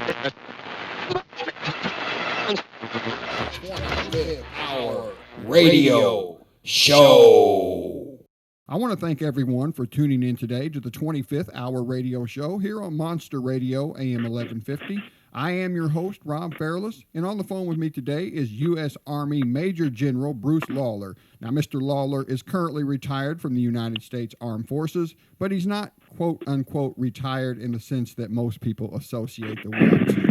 25th Hour Radio Show. I want to thank everyone for tuning in today to the 25th Hour Radio Show here on Monster Radio AM 1150. I am your host, Rob Fairless, and on the phone with me today is U.S. Army Major General Bruce Lawlor. Now, Mr. Lawlor is currently retired from the United States Armed Forces, but he's not, quote-unquote, retired in the sense that most people associate the word to.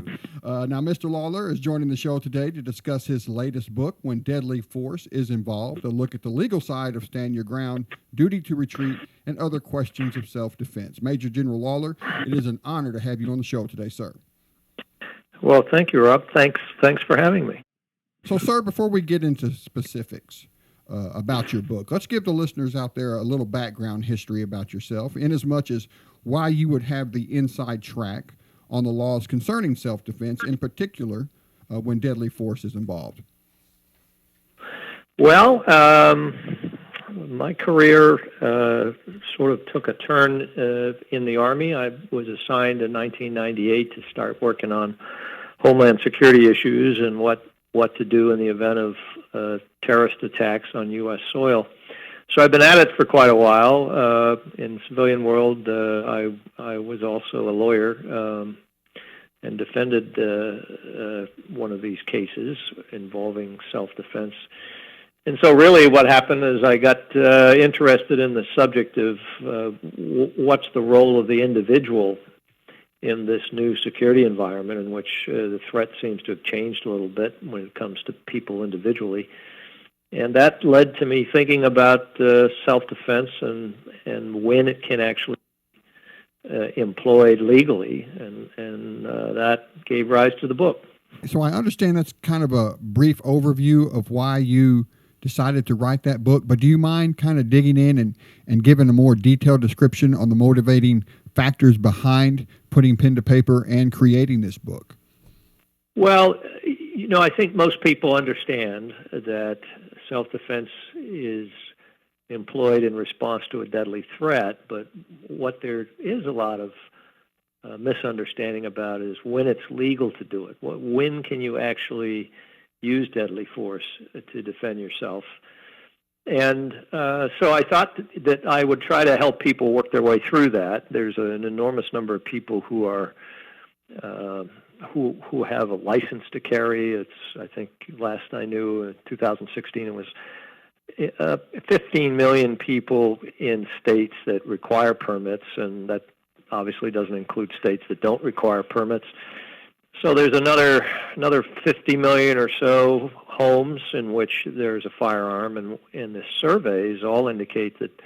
Now, Mr. Lawlor is joining the show today to discuss his latest book, When Deadly Force is Involved, a look at the legal side of stand your ground, duty to retreat, and other questions of self-defense. Major General Lawlor, it is an honor to have you on the show today, sir. Well, thank you, Rob. Thanks for having me. So, sir, before we get into specifics about your book, let's give the listeners out there a little background history about yourself, in as much as why you would have the inside track on the laws concerning self-defense, in particular when deadly force is involved. Well, my career sort of took a turn in the Army. I was assigned in 1998 to start working on Homeland Security issues and what to do in the event of terrorist attacks on U.S. soil. So I've been at it for quite a while. In the civilian world, I was also a lawyer and defended one of these cases involving self-defense. And so really what happened is I got interested in the subject of what's the role of the individual in this new security environment in which the threat seems to have changed a little bit when it comes to people individually. And that led to me thinking about self-defense and when it can actually be employed legally, and that gave rise to the book. So I understand that's kind of a brief overview of why you decided to write that book, but do you mind kind of digging in and giving a more detailed description on the motivating factors behind putting pen to paper and creating this book? Well, I think most people understand that self-defense is employed in response to a deadly threat, but what there is a lot of misunderstanding about is when it's legal to do it. When can you actually use deadly force to defend yourself? And so I thought that I would try to help people work their way through that. There's an enormous number of people who are who have a license to carry. It's, I think, last I knew, in 2016, it was 15 million people in states that require permits, and that obviously doesn't include states that don't require permits. So there's another 50 million or so homes in which there's a firearm, and the surveys all indicate that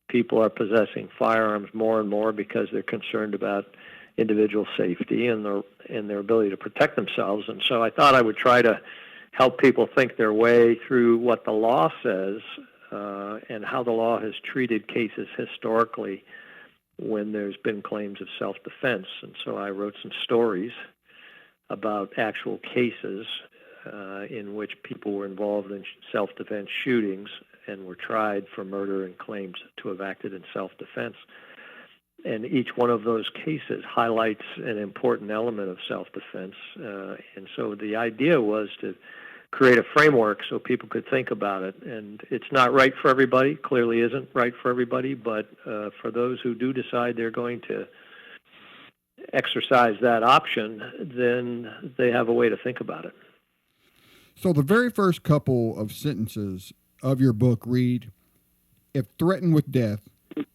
people are possessing firearms more and more because they're concerned about individual safety and their ability to protect themselves. And so I thought I would try to help people think their way through what the law says and how the law has treated cases historically when there's been claims of self-defense. And so I wrote some stories about actual cases in which people were involved in self-defense shootings and were tried for murder and claims to have acted in self-defense. And each one of those cases highlights an important element of self-defense. And so the idea was to create a framework so people could think about it. And it's not right for everybody, clearly isn't right for everybody, but for those who do decide they're going to exercise that option, then they have a way to think about it. So the very first couple of sentences of your book read, "If threatened with death,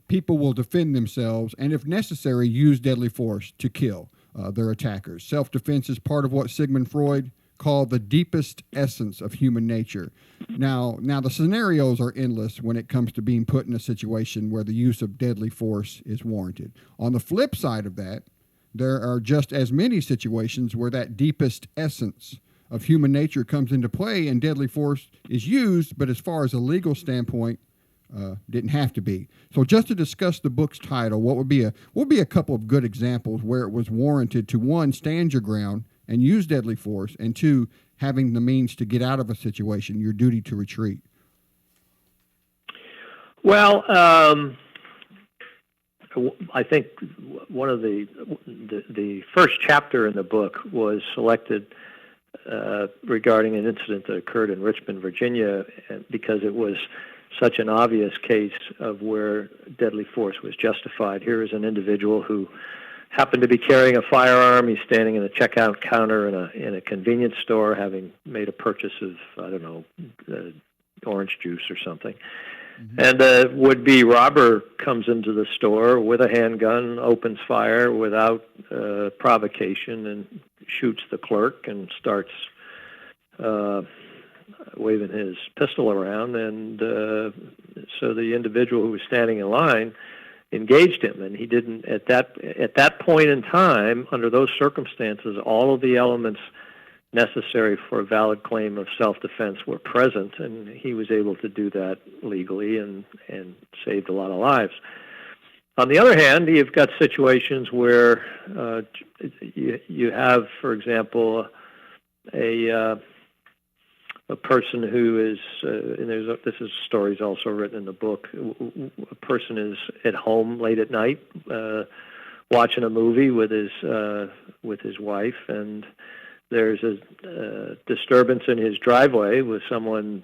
people will defend themselves and, if necessary, use deadly force to kill their attackers. Self-defense is part of what Sigmund Freud called the deepest essence of human nature." Now the scenarios are endless when it comes to being put in a situation where the use of deadly force is warranted. On the flip side of that, there are just as many situations where that deepest essence of human nature comes into play and deadly force is used, but as far as a legal standpoint, didn't have to be. So just to discuss the book's title, what would be a couple of good examples where it was warranted to, one, stand your ground and use deadly force, and two, having the means to get out of a situation, your duty to retreat? Well, I think one of the first chapter in the book was selected regarding an incident that occurred in Richmond, Virginia, because it was such an obvious case of where deadly force was justified. Here is an individual who happened to be carrying a firearm. He's standing in a checkout counter in a convenience store, having made a purchase of, I don't know, orange juice or something. Mm-hmm. And a would-be robber comes into the store with a handgun, opens fire without provocation, and shoots the clerk and starts waving his pistol around. And so the individual who was standing in line engaged him, and he didn't. At that point in time, under those circumstances, all of the elements necessary for a valid claim of self-defense were present, and he was able to do that legally and saved a lot of lives. On the other hand, you've got situations where you have, for example, a person who is, and this is stories also written in the book. A person is at home late at night, watching a movie with his wife, and there's a disturbance in his driveway with someone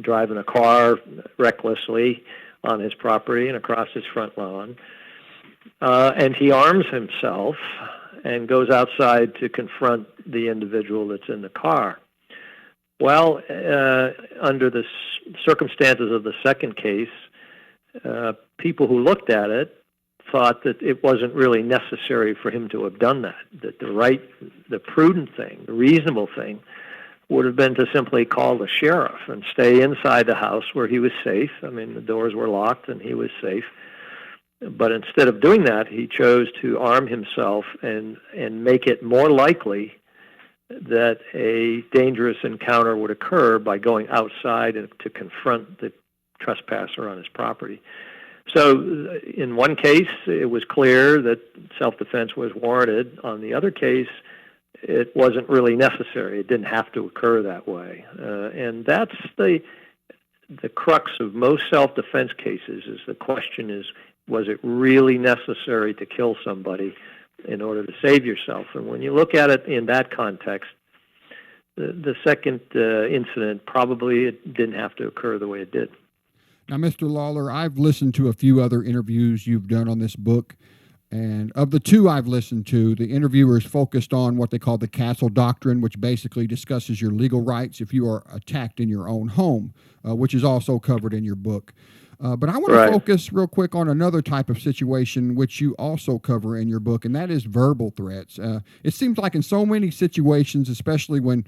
driving a car recklessly on his property and across his front lawn. And he arms himself and goes outside to confront the individual that's in the car. Well, under the circumstances of the second case, people who looked at it thought that it wasn't really necessary for him to have done that, that the prudent thing, the reasonable thing, would have been to simply call the sheriff and stay inside the house where he was safe. I mean, the doors were locked and he was safe. But instead of doing that, he chose to arm himself and make it more likely that a dangerous encounter would occur by going outside to confront the trespasser on his property. So in one case, it was clear that self-defense was warranted. On the other case, it wasn't really necessary. It didn't have to occur that way. And that's the crux of most self-defense cases, is the question is, was it really necessary to kill somebody in order to save yourself? And when you look at it in that context, the second incident probably it didn't have to occur the way it did. Now, Mr. Lawlor, I've listened to a few other interviews you've done on this book, and of the two I've listened to, the interviewers focused on what they call the castle doctrine, which basically discusses your legal rights if you are attacked in your own home, which is also covered in your book. But I want to focus real quick on another type of situation which you also cover in your book, and that is verbal threats. It seems like in so many situations, especially when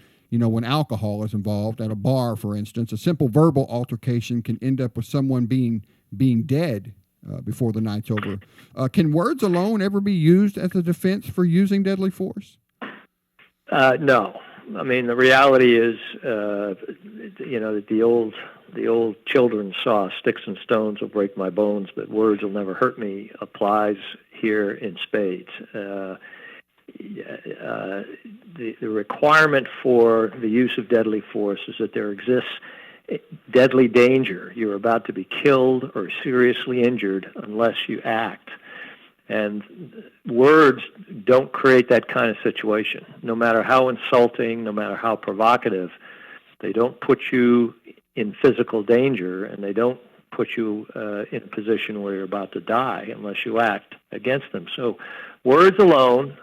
alcohol is involved, at a bar, for instance, a simple verbal altercation can end up with someone being dead before the night's over. Can words alone ever be used as a defense for using deadly force? No. I mean, the reality is, the old children's saw, sticks and stones will break my bones, but words will never hurt me, applies here in spades. The requirement for the use of deadly force is that there exists deadly danger. You're about to be killed or seriously injured unless you act. And words don't create that kind of situation. No matter how insulting, no matter how provocative, they don't put you in physical danger, and they don't put you in a position where you're about to die unless you act against them. So words alone,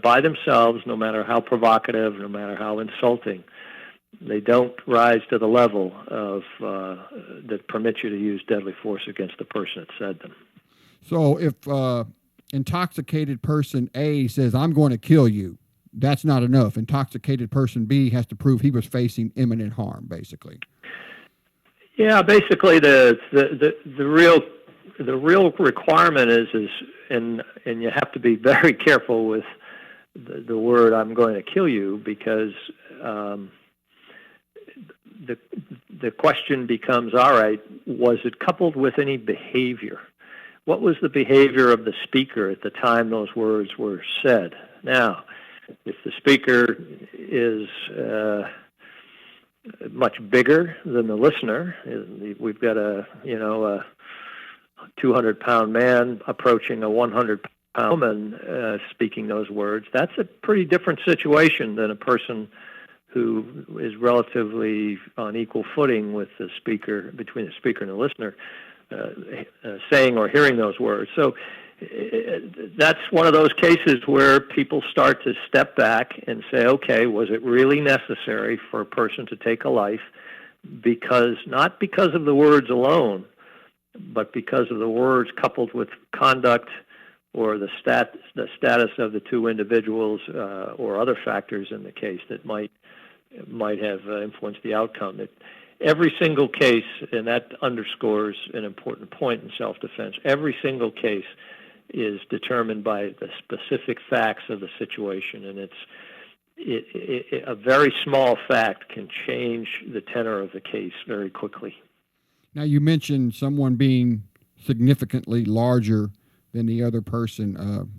by themselves, no matter how provocative, no matter how insulting, they don't rise to the level of that permits you to use deadly force against the person that said them. So if intoxicated person A says, "I'm going to kill you," that's not enough. Intoxicated person B has to prove he was facing imminent harm, basically. Yeah, basically the real requirement is and you have to be very careful with the word "I'm going to kill you," because the question becomes, all right, was it coupled with any behavior? What was the behavior of the speaker at the time those words were said? Now, if the speaker is much bigger than the listener, we've got a 200-pound man approaching a 100-pound woman speaking those words, that's a pretty different situation than a person who is relatively on equal footing with the speaker, between the speaker and the listener, saying or hearing those words. So that's one of those cases where people start to step back and say, okay, was it really necessary for a person to take a life not because of the words alone, but because of the words coupled with conduct or the status of the two individuals or other factors in the case that might have influenced the outcome. Every single case, and that underscores an important point in self-defense, every single case is determined by the specific facts of the situation, and a very small fact can change the tenor of the case very quickly. Now, you mentioned someone being significantly larger than the other person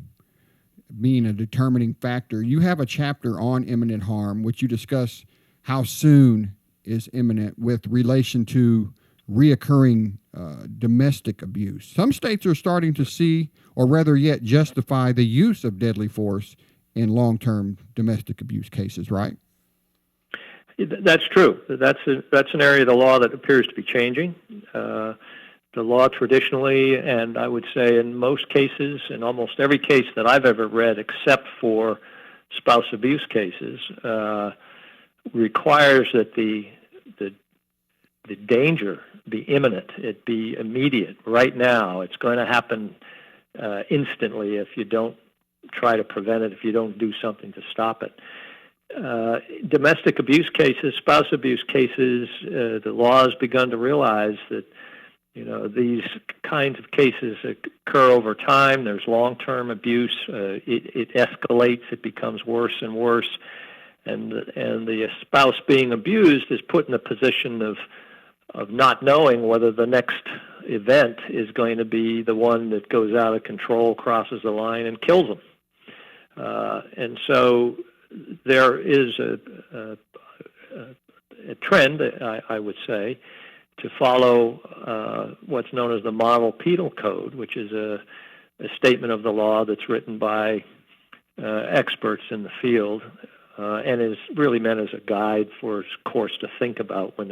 being a determining factor. You have a chapter on imminent harm, which you discuss how soon is imminent with relation to reoccurring domestic abuse. Some states are starting to see, or rather yet justify, the use of deadly force in long-term domestic abuse cases, right? That's true. That's an area of the law that appears to be changing. The law traditionally, and I would say in most cases, in almost every case that I've ever read except for spouse abuse cases, requires that the danger be imminent, it be immediate, right now. It's going to happen instantly if you don't try to prevent it, if you don't do something to stop it. Domestic abuse cases, spouse abuse cases, the law has begun to realize that these kinds of cases occur over time. There's long-term abuse. It escalates. It becomes worse and worse. And the spouse being abused is put in a position of not knowing whether the next event is going to be the one that goes out of control, crosses the line, and kills them. And so there is a trend, I would say, to follow what's known as the Model Penal Code, which is a statement of the law that's written by experts in the field, and is really meant as a guide for courts to think about when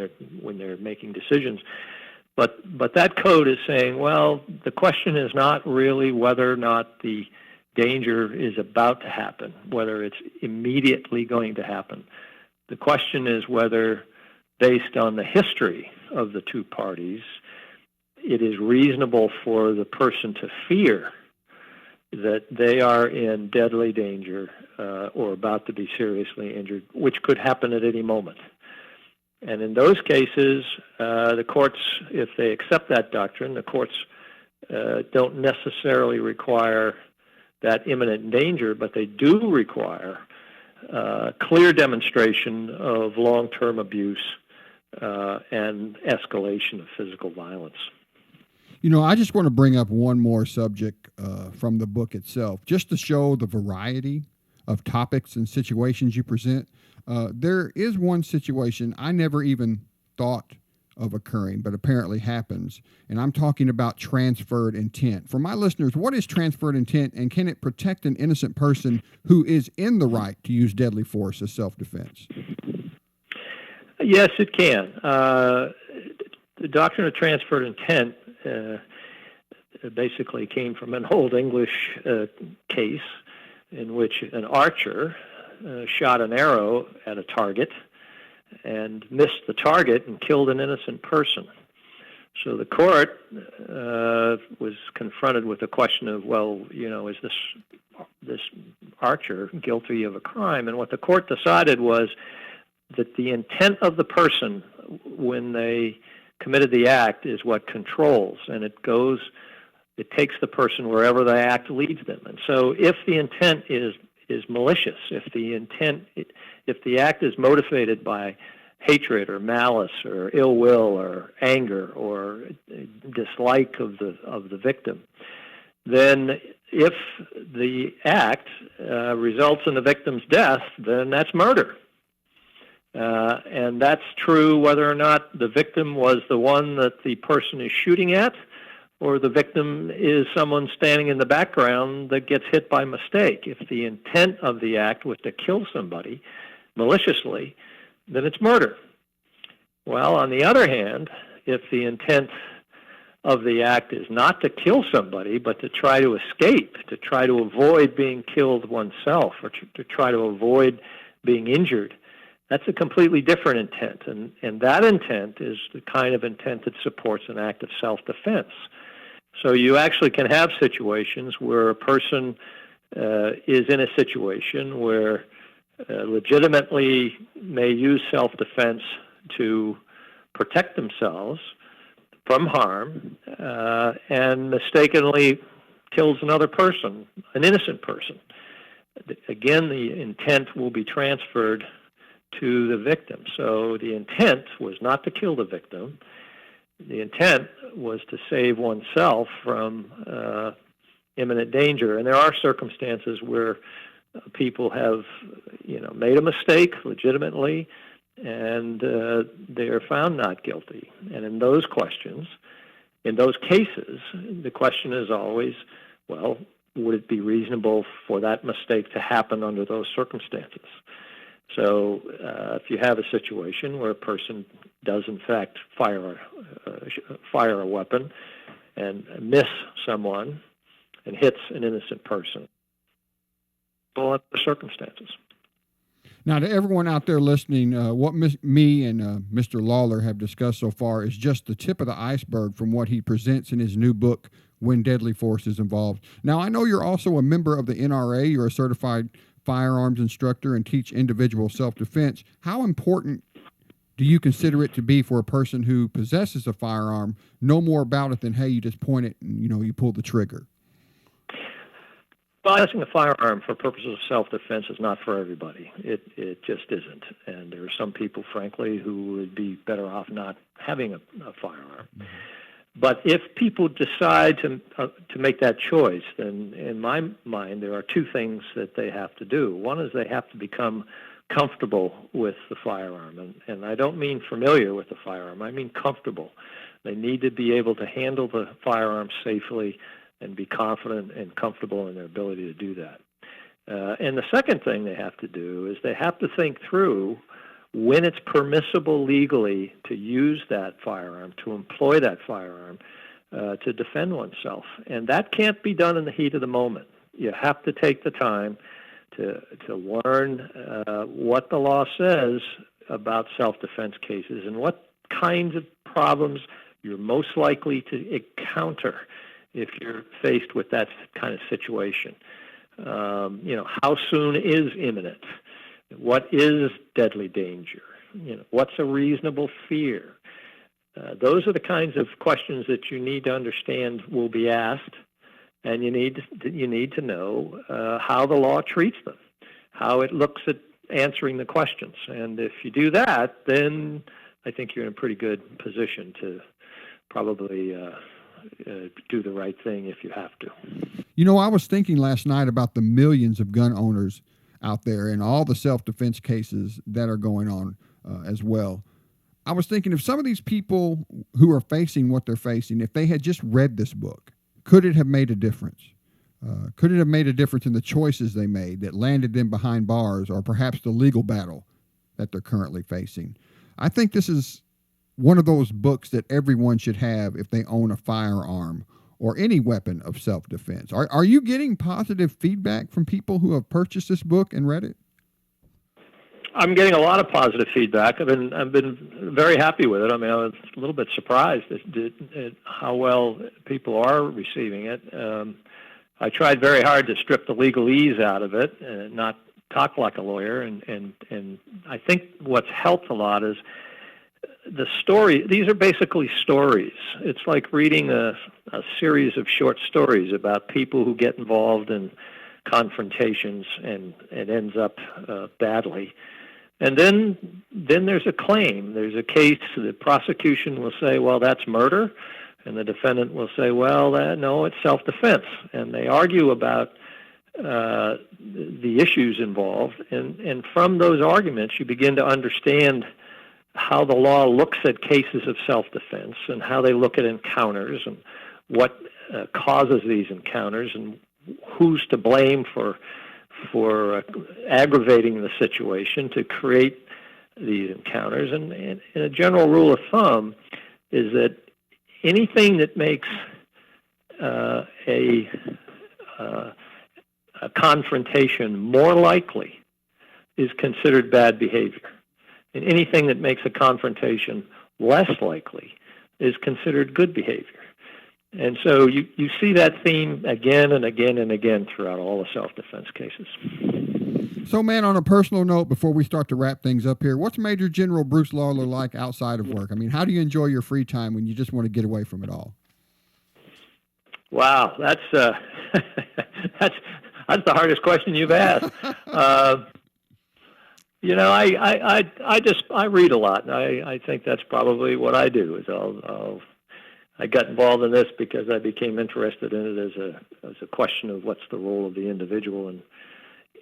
they're making decisions. But that code is saying, well, the question is not really whether or not the danger is about to happen, whether it's immediately going to happen. The question is whether, based on the history of the two parties, it is reasonable for the person to fear that they are in deadly danger or about to be seriously injured, which could happen at any moment. And in those cases, the courts, if they accept that doctrine, the courts don't necessarily require that imminent danger, but they do require clear demonstration of long-term abuse and escalation of physical violence. I just want to bring up one more subject from the book itself, just to show the variety of topics and situations you present. There is one situation I never even thought of occurring, but apparently happens, and I'm talking about transferred intent. For my listeners, what is transferred intent, and can it protect an innocent person who is in the right to use deadly force as self-defense? Yes, it can. The doctrine of transferred intent basically came from an Old English case in which an archer shot an arrow at a target and missed the target and killed an innocent person. So the court was confronted with the question of, is this archer guilty of a crime? And what the court decided was that the intent of the person when they committed the act is what controls, and it takes the person wherever the act leads them. And so if the intent is malicious, if the act is motivated by hatred or malice or ill will or anger or dislike of the victim, then if the act results in the victim's death, then that's murder. And that's true whether or not the victim was the one that the person is shooting at, or the victim is someone standing in the background that gets hit by mistake. If the intent of the act was to kill somebody maliciously, then it's murder. Well, on the other hand, if the intent of the act is not to kill somebody, but to try to escape, to try to avoid being killed oneself, or to try to avoid being injured, that's a completely different intent. And that intent is the kind of intent that supports an act of self-defense. So you actually can have situations where a person is in a situation where legitimately may use self-defense to protect themselves from harm, and mistakenly kills another person, an innocent person. Again, the intent will be transferred to the victim. So the intent was not to kill the victim. The intent was to save oneself from imminent danger. And there are circumstances where people have, made a mistake legitimately, and they are found not guilty. And in those cases, the question is always, well, would it be reasonable for that mistake to happen under those circumstances? So if you have a situation where a person does in fact fire a weapon and miss someone and hits an innocent person, well, under the circumstances. Now, to everyone out there listening, what me and Mr. Lawlor have discussed so far is just the tip of the iceberg from what he presents in his new book, When Deadly Force is Involved. Now, I know you're also a member of the NRA. You're a certified firearms instructor and teach individual self-defense. How important do you consider it to be for a person who possesses a firearm, know more about it than, hey, you just point it and, you pull the trigger? Well, possessing a firearm for purposes of self-defense is not for everybody. It just isn't. And there are some people, frankly, who would be better off not having a firearm. Mm-hmm. But if people decide to make that choice, then in my mind there are two things that they have to do. One is they have to become comfortable with the firearm. And I don't mean familiar with the firearm. I mean comfortable. They need to be able to handle the firearm safely and be confident and comfortable in their ability to do that. And the second thing they have to do is they have to think through when it's permissible legally to use that firearm, to employ that firearm, to defend oneself. And that can't be done in the heat of the moment. You have to take the time to learn what the law says about self-defense cases and what kinds of problems you're most likely to encounter if you're faced with that kind of situation. How soon is imminent? What is deadly danger? What's a reasonable fear? Those are the kinds of questions that you need to understand will be asked, and you need to know how the law treats them, how it looks at answering the questions. And if you do that, then I think you're in a pretty good position to probably do the right thing if you have to. I was thinking last night about the millions of gun owners out there and all the self-defense cases that are going on as well. I was thinking if some of these people who are facing what they're facing, if they had just read this book, could it have made a difference? Could it have made a difference in the choices they made that landed them behind bars, or perhaps the legal battle that they're currently facing? I think this is one of those books that everyone should have if they own a firearm or any weapon of self-defense. Are you getting positive feedback from people who have purchased this book and read it? I'm getting a lot of positive feedback. I've been very happy with it. I mean, I was a little bit surprised at how well people are receiving it. I tried very hard to strip the legalese out of it and not talk like a lawyer. And I think what's helped a lot is the story. These are basically stories. It's like reading a series of short stories about people who get involved in confrontations and it ends up badly. And then there's a claim. There's a case. The prosecution will say, well, that's murder. And the defendant will say, well, no, it's self-defense. And they argue about the issues involved. And from those arguments, you begin to understand how the law looks at cases of self-defense and how they look at encounters and what causes these encounters and who's to blame for aggravating the situation to create these encounters. And a general rule of thumb is that anything that makes a confrontation more likely is considered bad behavior. And anything that makes a confrontation less likely is considered good behavior. And so you see that theme again and again and again throughout all the self-defense cases. So, man, on a personal note, before we start to wrap things up here, what's Major General Bruce Lawlor like outside of work? I mean, how do you enjoy your free time when you just want to get away from it all? Wow, that's that's the hardest question you've asked. You know, I read a lot, and I think that's probably what I do. Is I got involved in this because I became interested in it as a question of what's the role of the individual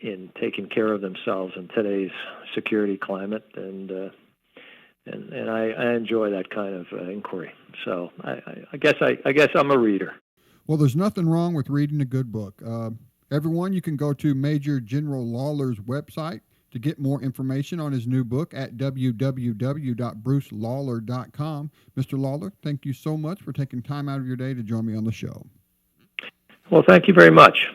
in taking care of themselves in today's security climate, and I enjoy that kind of inquiry. So I guess I'm a reader. Well, there's nothing wrong with reading a good book. Everyone, you can go to Major General Lawlor's website to get more information on his new book at www.brucelawlor.com. Mr. Lawlor, thank you so much for taking time out of your day to join me on the show. Well, thank you very much.